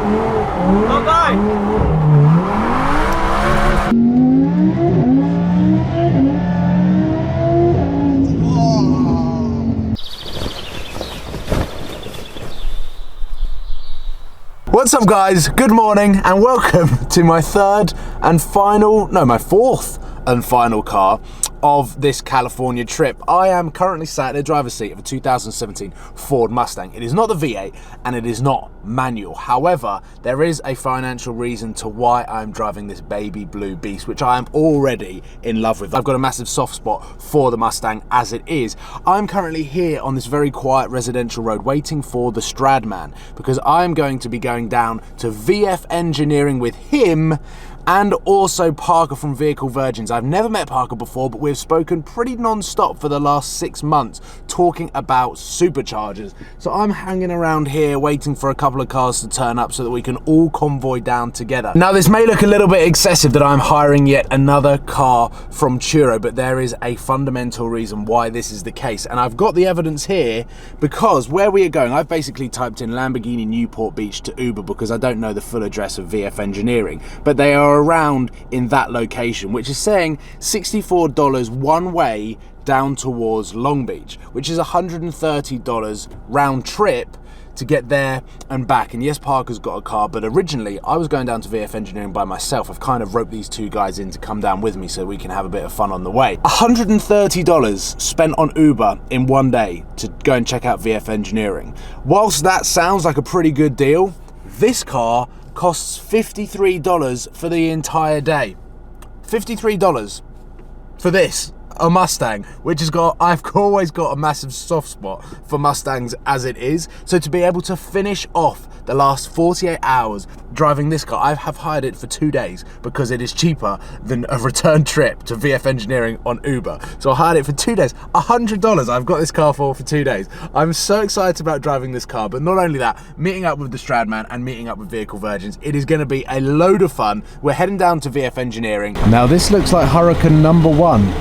Don't die! What's up guys, good morning and welcome to my fourth and final car of this California trip. I am currently sat in the driver's seat of a 2017 Ford Mustang. It is not the V8 and it is not manual. However, there is a financial reason to why I'm driving this baby blue beast, which I am already in love with. I've got a massive soft spot for the Mustang as it is. I'm currently here on this very quiet residential road waiting for the Stradman because I'm going to be going down to VF Engineering with him and also Parker from Vehicle Virgins. I've never met Parker before, but we've spoken pretty non-stop for the last 6 months talking about superchargers. So I'm hanging around here waiting for a couple of cars to turn up so that we can all convoy down together. Now this may look a little bit excessive that I'm hiring yet another car from Turo, but there is a fundamental reason why this is the case. And I've got the evidence here because where we are going, I've basically typed in Lamborghini Newport Beach to Uber because I don't know the full address of VF Engineering, but they are around in that location, which is saying $64 one way down towards Long Beach, which is $130 round trip to get there and back. And yes, Parker's got a car, but originally I was going down to VF Engineering by myself. I've kind of roped these two guys in to come down with me so we can have a bit of fun on the way. $130 spent on Uber in one day to go and check out VF Engineering. Whilst that sounds like a pretty good deal, this car costs $53 for the entire day. $53 for this, a Mustang, which has got, I've always got a massive soft spot for Mustangs as it is. So to be able to finish off the last 48 hours driving this car, I have hired it for 2 days because it is cheaper than a return trip to VF Engineering on Uber. So I hired it for 2 days, $100 I've got this car for 2 days. I'm so excited about driving this car, but not only that, meeting up with the Stradman and meeting up with Vehicle Virgins. It is going to be a load of fun. We're heading down to VF Engineering. Now this looks like Hurricane number 1.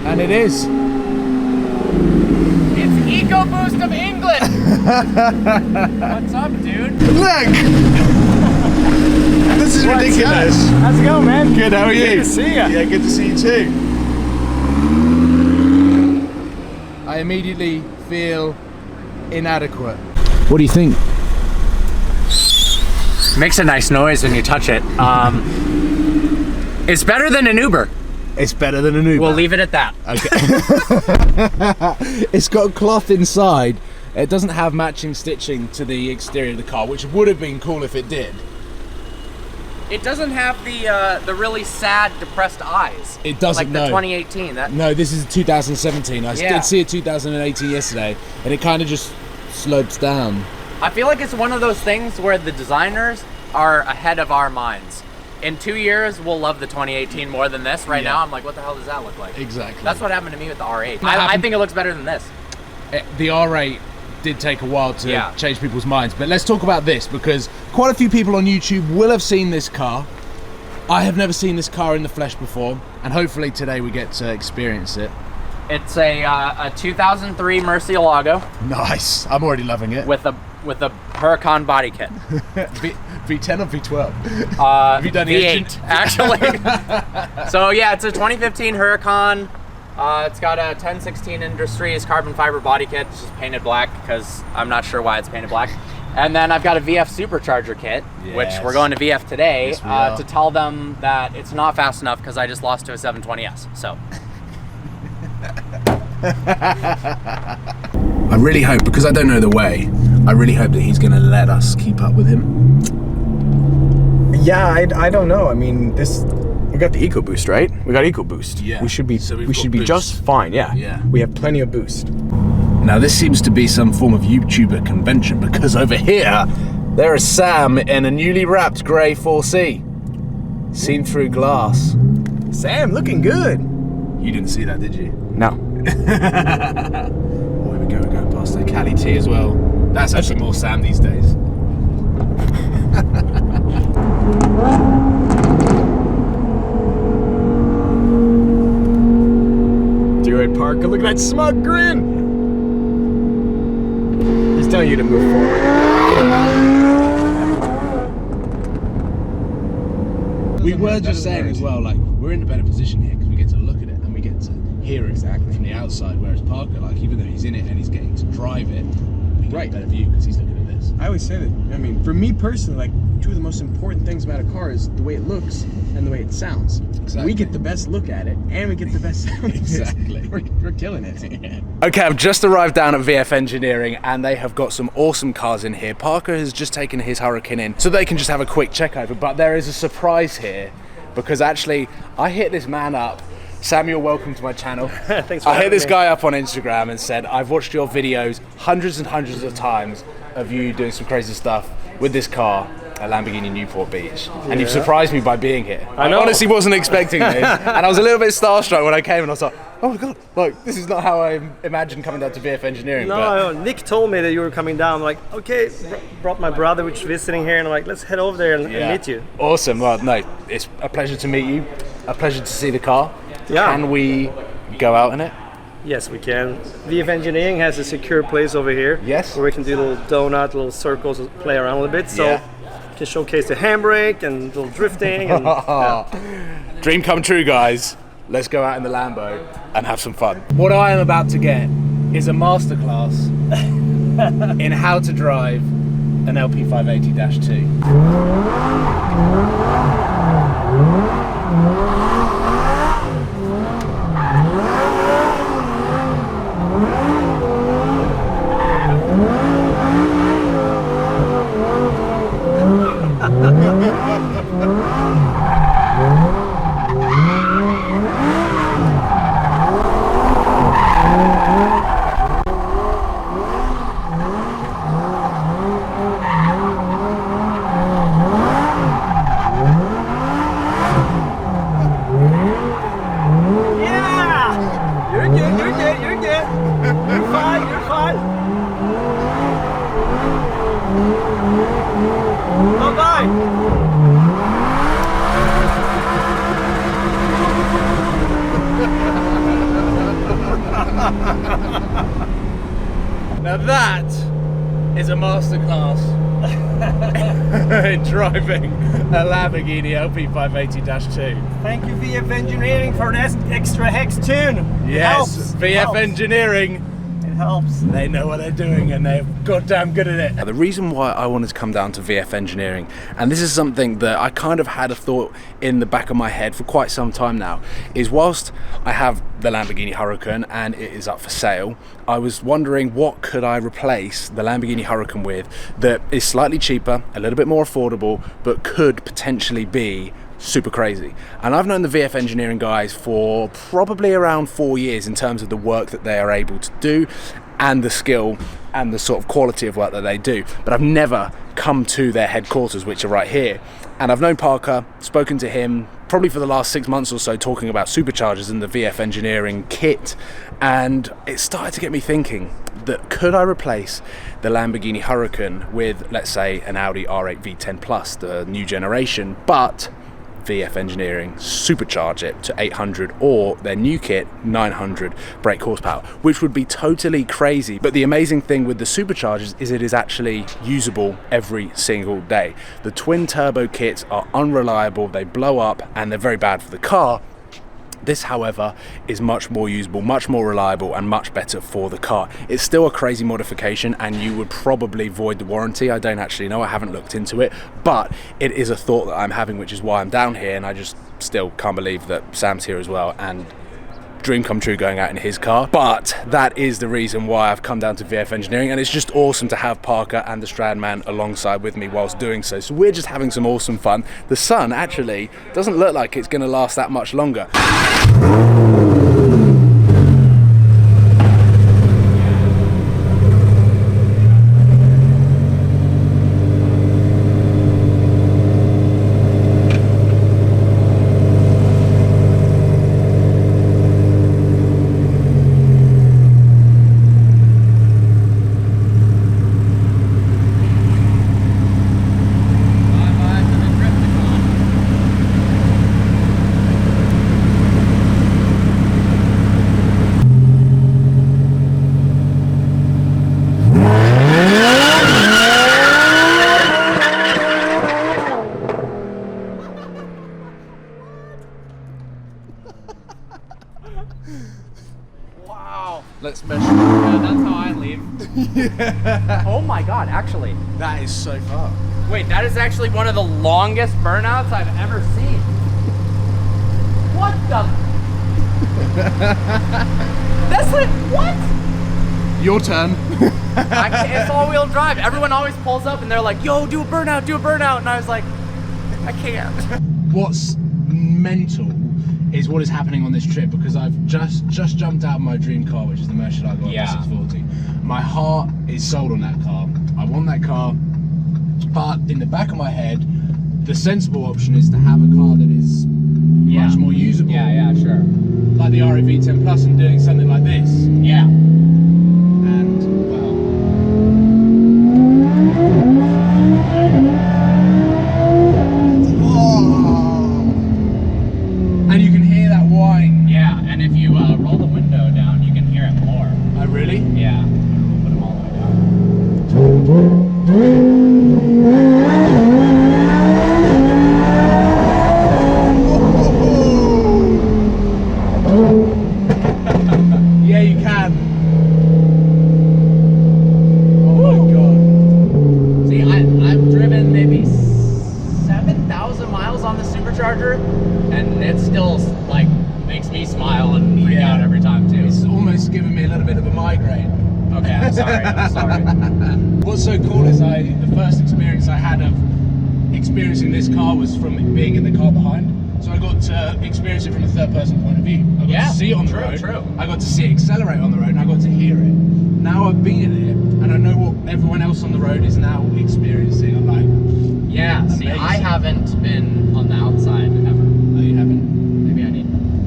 And it is. It's EcoBoost of England! What's up, dude? Look! This is ridiculous. How's it going, man? Good, how are you? Good to see ya. Yeah, good to see you too. I immediately feel inadequate. What do you think? Makes a nice noise when you touch it. It's better than an Uber. It's better than an Uber. We'll leave it at that. Okay. It's got cloth inside. It doesn't have matching stitching to the exterior of the car, which would have been cool if it did. It doesn't have the really sad, depressed eyes. It doesn't, like the 2018. No, this is 2017. I did see it 2018 yesterday, and it kind of just slopes down. I feel like it's one of those things where the designers are ahead of our minds. In 2 years, we'll love the 2018 more than this. Right now, I'm like, what the hell does that look like? Exactly. That's what happened to me with the R8. I think it looks better than this. The R8 did take a while to change people's minds, but let's talk about this because quite a few people on YouTube will have seen this car. I have never seen this car in the flesh before, and hopefully today we get to experience it. It's a 2003 Murcielago. Nice. I'm already loving it. With a Huracan body kit. V10 or V12? Have you done the V8, actually. So yeah, it's a 2015 Huracan. It's got a 1016 Industries carbon fiber body kit. It's just painted black because I'm not sure why it's painted black. And then I've got a VF supercharger kit, which we're going to VF today to tell them that it's not fast enough because I just lost to a 720S. So. I really hope, because I don't know the way, I really hope that he's going to let us keep up with him. Yeah, I don't know. I mean, we got the EcoBoost, right? We got EcoBoost. Yeah. We should be just fine. Yeah. We have plenty of boost. Now this seems to be some form of YouTuber convention because over here there is Sam in a newly wrapped grey 4C, seen through glass. Sam, looking good. You didn't see that, did you? No. Oh, here we go. We're going past the Cali T as well. That's actually more Sam these days. All 100 Look Look at that smug grin. He's telling you to move forward. We were just saying as well, like, we're in a better position here because we get to look at it and we get to hear it from the outside, whereas Parker, like, even though he's in it and he's getting to drive it, we get a better view because he's looking at this. I always say that, I mean, for me personally, like, two of the most important things about a car is the way it looks and the way it sounds. Exactly. We get the best look at it and we get the best sound. Exactly. We're killing it. Yeah. Okay, I've just arrived down at VF Engineering and they have got some awesome cars in here. Parker has just taken his Hurricane in so they can just have a quick check over, but there is a surprise here because actually I hit this man up. Samuel, welcome to my channel. Thanks for I hit having this me. guy up on Instagram and said, I've watched your videos hundreds and hundreds of times of you doing some crazy stuff with this car at Lamborghini Newport Beach. And you've surprised me by being here. I know. honestly wasn't expecting this. And I was a little bit starstruck when I came and I was like, oh my God, like, this is not how I imagined coming down to VF Engineering. No, Nick told me that you were coming down. I'm like, okay, brought my brother, which is visiting here, and I'm like, let's head over there and meet you. Awesome. Well, no, it's a pleasure to meet you. A pleasure to see the car. Yeah. Can we go out in it? Yes, we can. VF Engineering has a secure place over here. Yes. Where we can do little donut, little circles, play around a little bit. So Yeah. you can showcase the handbrake and little drifting. And, Dream come true, guys. Let's go out in the Lambo and have some fun. What I am about to get is a masterclass in how to drive an LP580-2. yeah! You're good. You're fine. Bye-bye. Now that is a masterclass in driving a Lamborghini LP580-2. Thank you, VF Engineering, for this extra hex tune. Yes, VF Engineering. Engineering. It helps. They know what they're doing and they're goddamn good at it. Now, the reason why I wanted to come down to VF Engineering, and this is something that I kind of had a thought in the back of my head for quite some time now, is whilst I have the Lamborghini Huracan and it is up for sale, I was wondering what could I replace the Lamborghini Huracan with that is slightly cheaper, a little bit more affordable, but could potentially be super crazy. And I've known the VF Engineering guys for probably around 4 years in terms of the work that they are able to do and the skill and the sort of quality of work that they do, but I've never come to their headquarters, which are right here. And I've known Parker, spoken to him probably for the last 6 months or so, talking about superchargers and the VF Engineering kit, and it started to get me thinking that could I replace the Lamborghini Huracan with, let's say, an Audi R8 V10 Plus, the new generation, but VF Engineering supercharge it to 800 or their new kit 900 brake horsepower, which would be totally crazy. But the amazing thing with the superchargers is it is actually usable every single day. The twin turbo kits are unreliable, they blow up and they're very bad for the car. This, however, is much more usable, much more reliable and much better for the car. It's still a crazy modification and you would probably void the warranty. I don't actually know, I haven't looked into it, but it is a thought that I'm having, which is why I'm down here, and I just still can't believe that Sam's here as well, and dream come true going out in his car. But that is the reason why I've come down to VF Engineering, and it's just awesome to have Parker and the Stradman alongside with me whilst doing so. So we're just having some awesome fun. The sun actually doesn't look like it's going to last that much longer. Oh my god, actually. That is so far. Wait, that is actually one of the longest burnouts I've ever seen. What the? That's like, what? Your turn. I can't, it's all-wheel drive. Everyone always pulls up and they're like, yo, do a burnout, do a burnout. And I was like, I can't. What's mental is what is happening on this trip, because I've just jumped out of my dream car, which is the Murcielago R640. My heart is sold on that car. I want that car, but in the back of my head, the sensible option is to have a car that is much more usable. Yeah, sure. Like the REV 10 Plus, and doing something like this. Yeah. And well, and you can hear that whine. Yeah, and if you roll the window down, you can hear it more. Oh really? Yeah. Put them all the way down. Yeah, you can. Oh my god. See, I've driven maybe 7,000 miles on the supercharger, and it still like makes me smile and freak out every time too. It's almost giving me a little bit of a migraine. Okay, I'm sorry. What's so cool is the first experience I had of experiencing this car was from being in the car behind. So I got to experience it from a third person point of view. I got to see it on the road. True. I got to see it accelerate on the road, and I got to hear it. Now I've been in it, and I know what everyone else on the road is now experiencing. I'm like, Yeah, see, amazing. I haven't been on the outside ever. No, you haven't. Maybe I need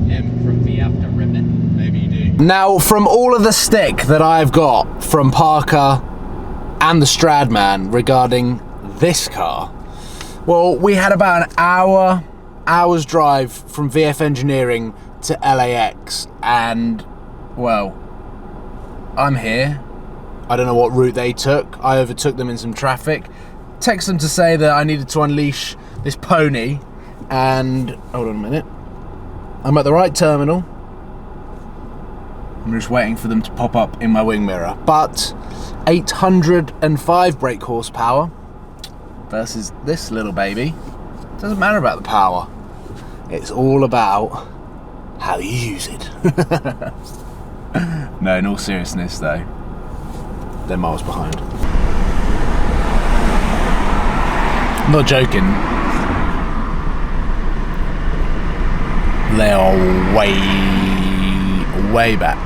him from VF to rip it. Maybe you do. Now, from all of the stick that I've got from Parker and the Stradman regarding this car, well, we had about an hour's drive from VF Engineering to LAX, and well, I'm here. I don't know what route they took. I overtook them in some traffic. Text them to say that I needed to unleash this pony, and hold on a minute. I'm at the right terminal. I'm just waiting for them to pop up in my wing mirror. But 805 brake horsepower versus this little baby. Doesn't matter about the power. It's all about how you use it. No, in all seriousness though, they're miles behind. I'm not joking. They are way back.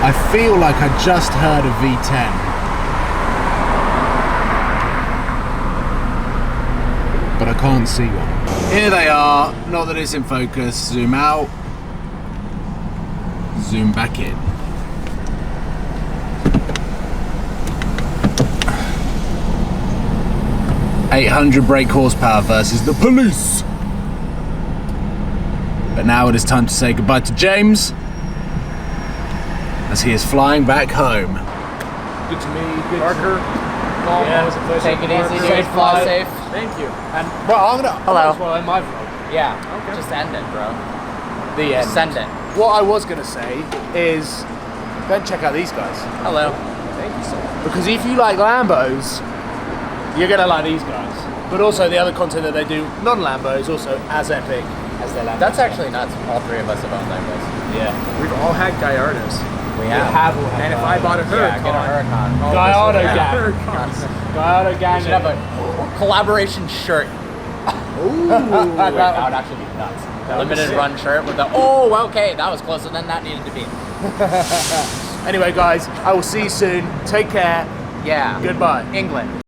I feel like I just heard a V10. But I can't see one. Here they are. Not that it's in focus. Zoom out. Zoom back in. .800 brake horsepower versus the police. But now it is time to say goodbye to James, as he is flying back home. Good to meet you. Parker. Take it easy, dude. Fly safe. Thank you. And well, I'm gonna. Hello. Well, in my vlog. Yeah. Just end it, bro. The end. Send it. What I was gonna say is, go and check out these guys. Hello. Thank you so much. Because if you like Lambos, you're gonna like these guys. But also the other content that they do, non-Lambo, is also as epic as their Lambos. That's actually nuts. All three of us have owned Lambos. Yeah. We've all had Gallardos. We have. And if I bought a Yeah, get a Huracan, Huracan. Gallardo yeah. gang. Gallardo We gang. should have a collaboration shirt. ooh, That would actually be nuts. Limited run shirt with the, oh, okay, that was closer than that needed to be. Anyway, guys, I will see you soon. Take care. Yeah. Goodbye. England.